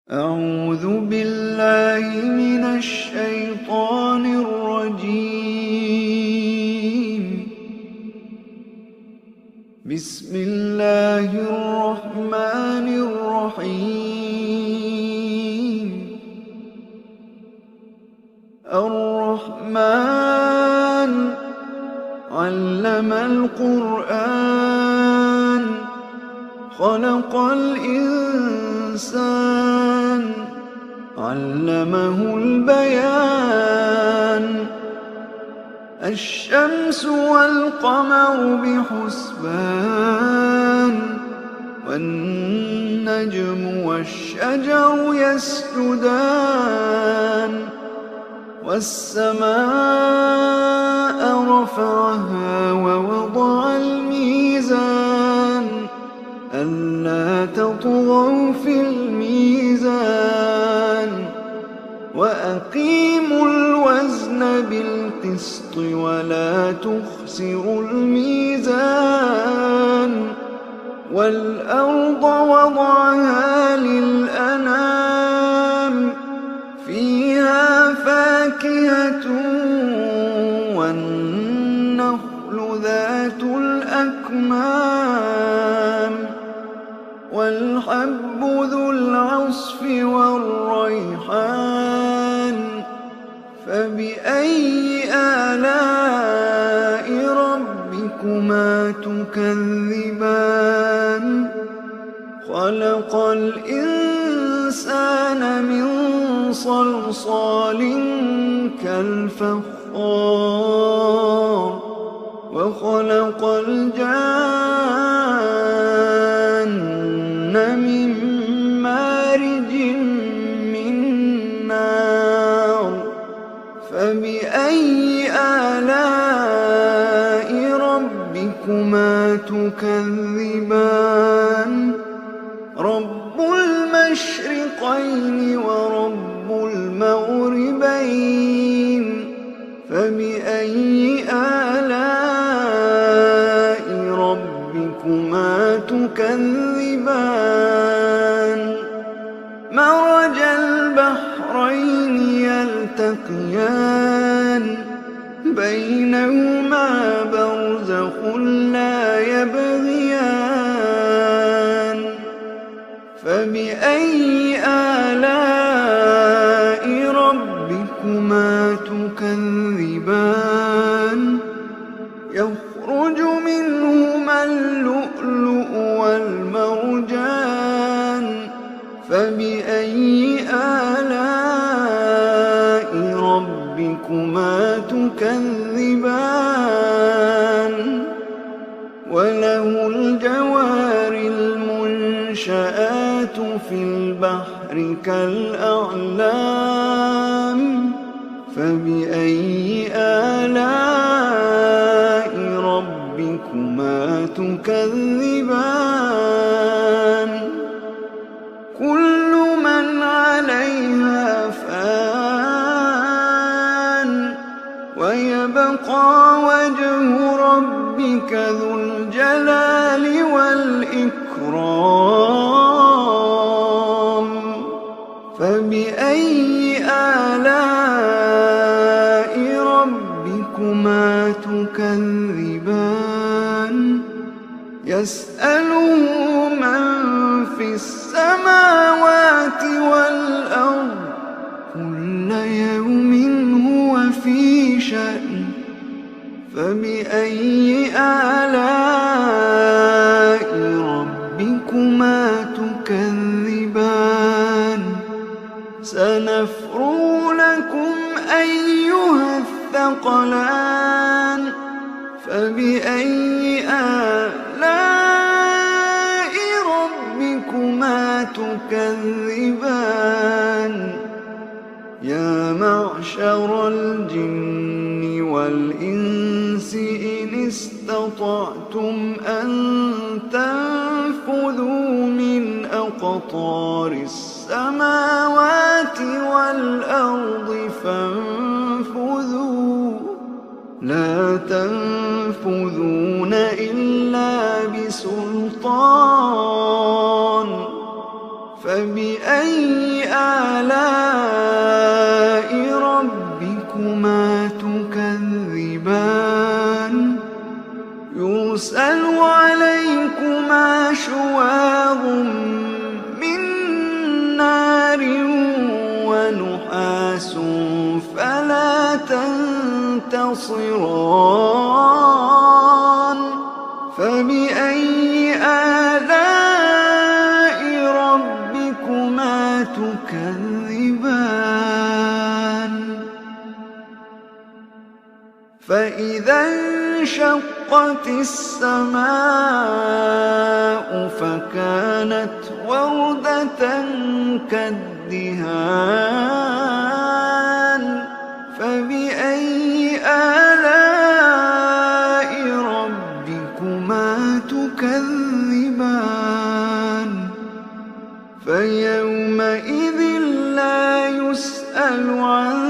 أعوذ بالله من الشيطان الرجيم. بسم الله الرحمن الرحيم. الرحمن علم القرآن خلق الإنسان علمه البيان. الشمس والقمر بحسبان والنجم والشجر يسجدان. والسماء رفعها ووضع الميزان ألا تطغوا في الميزان وأقيموا الوزن بالقسط ولا تخسروا الميزان. والأرض وضعها للأنام فيها فاكهة والنخل ذات الأكمام والحب ذو العصف والريحان. فبأي آلاء ربكما تكذبان؟ خلق الإنسان من صلصال كالفخار وخلق الجان من مارج من نار. فبأي آلاء ربكما تكذبان؟ رب المشرقين ورب المغربين. فبأي آلاء ربكما تكذبان؟ مرج البحرين يلتقيان بينهما برزخ لا يبغيان. فبأي آلاء ربكما تكذبان؟ يخرج منهما اللؤلؤ والمرجان. فبأي آلاء ربكما تكذبان؟ وله الجوار المنشآت في البحر كالأعلام. فبأي آلاء ربكما تكذبان؟ كل من عليها فان ويبقى وجه ربك ذو الجلال والإكرام. فبأي آلاء ربكما تكذبان؟ يسأله من في السماوات والأرض كل يوم هو في شأن. فبأي آلاء ربكما تكذبان؟ سنفرغ لكم أيها الثقلان. فبأي آلاء تكذبان يا معشر الجن والإنس إن استطعتم أن تنفذوا من أقطار السماوات والأرض فانفذوا لا تنفذون إلا بسلطان فبأي آلاء ربكما تكذبان يرسل عليكما شواظ من نار ونحاس فلا تنتصران فبأي آلاء ربكما تكذبان فإذا انشقت السماء فكانت وردة كالدهان فبأي آلاء ربكما تكذبان فيومئذ لا يسأل عن